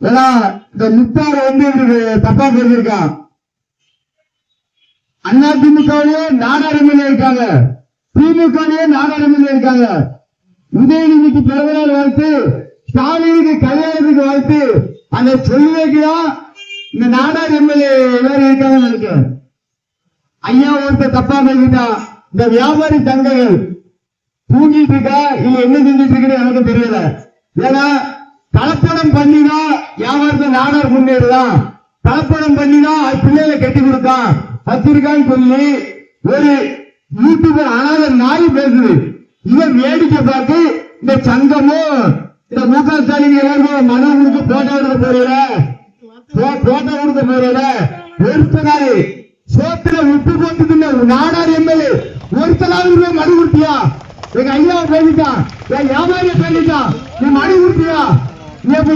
ஏன்னா இந்த முத்தார் தப்பா பேசிருக்கான். அண்ணா திமுகவிலேயே நாடார் எம்எல்ஏ இருக்காங்க, திமுகவிலேயே நாடார் எம்எல்ஏ இருக்காங்க. உதயநிதிக்கு பிறந்தநாள் வாழ்த்து, ஸ்டாலினுக்கு கல்யாணத்துக்கு வாழ்த்து, அந்த சொல்லுதான் இந்த நாடார் எம்எல்ஏ எல்லாரும் இருக்காங்கன்னு நினைக்கிறேன். ஐயா ஒருத்தர் தப்பா பேசிட்டா, இந்த வியாபாரி தங்கங்கள் தூங்கிட்டு இருக்கா இல்ல என்ன செஞ்சிட்டு இருக்குன்னு எனக்கு தெரியல. ஏன்னா கலப்படம் பண்ணிதான் வியாபாரத்தை நாடார் முன்னேறுதான், கலப்படம் பண்ணிதான் பிள்ளைகளை கட்டி கொடுத்தான் வச்சிருக்கான்னு சொல்லி ஒரு யூடியூபர் அனாத நாய் பேசுது. இவன் வேடிக்கை பார்த்து இந்த சங்கமும் இந்த முக ஸ்டாலின் எல்லாருக்கும் மனு கொடுத்து போட்டோ கொடுக்க போறல ஒருத்தனாரு சோத்துல விட்டு போட்டு நாடார் எம்எல்ஏ ஒருத்தனாவது மனு கொடுத்தியா? எங்க ஐயா பேசிட்டான், என் வியாபாரிய பேசிட்டான், நீ மனு கொடுத்தியா?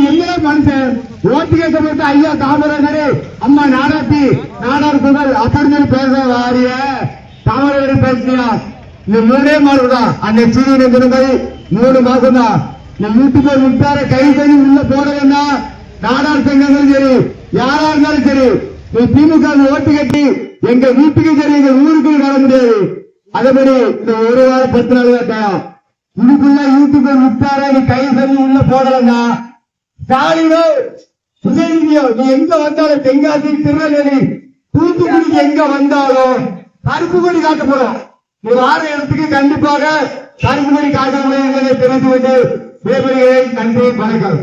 என்ன மனுஷன் ஓட்டு கேட்க போட்டு ஐயா காமராஜரு அம்மா நாடாத்தி நாடார் புகழ் அப்படின்னு பேச வாரிய காமராஜர் பேசியா? இந்த 3 மாதம் அந்த சீரிய தினங்கள் 3 மாசம் தான். இந்த யூடியூபர் முட்டார கை பண்ணி உள்ள போடலன்னா நாடார் சங்கங்களும் சரி யாரா இருந்தாலும் சரி திமுக ஓட்டு கட்டி எங்க வீட்டுக்கு சரி எங்க ஊருக்கு வர முடியாது. அதேபடி இந்த 1 வாரம் 10 நாள் தான் இதுக்குள்ள யூடியூபர் முட்டார நீ கை பண்ணி உள்ள போடலன்னா ஸ்டாலினோ உதயநிதியோ நீ எங்க வந்தாலும் தென்காசி திருநெல்வேலி தூத்துக்குடிக்கு எங்க வந்தாலும் கருப்பு கொடி காட்ட போறோம். நீ வார இடத்துக்கு கண்டிப்பாக கருப்பு கொடி காட்ட முடியும் என்பதை தெரிந்து கொண்டு விடைபெறுகிறேன். நன்றி, வணக்கம்.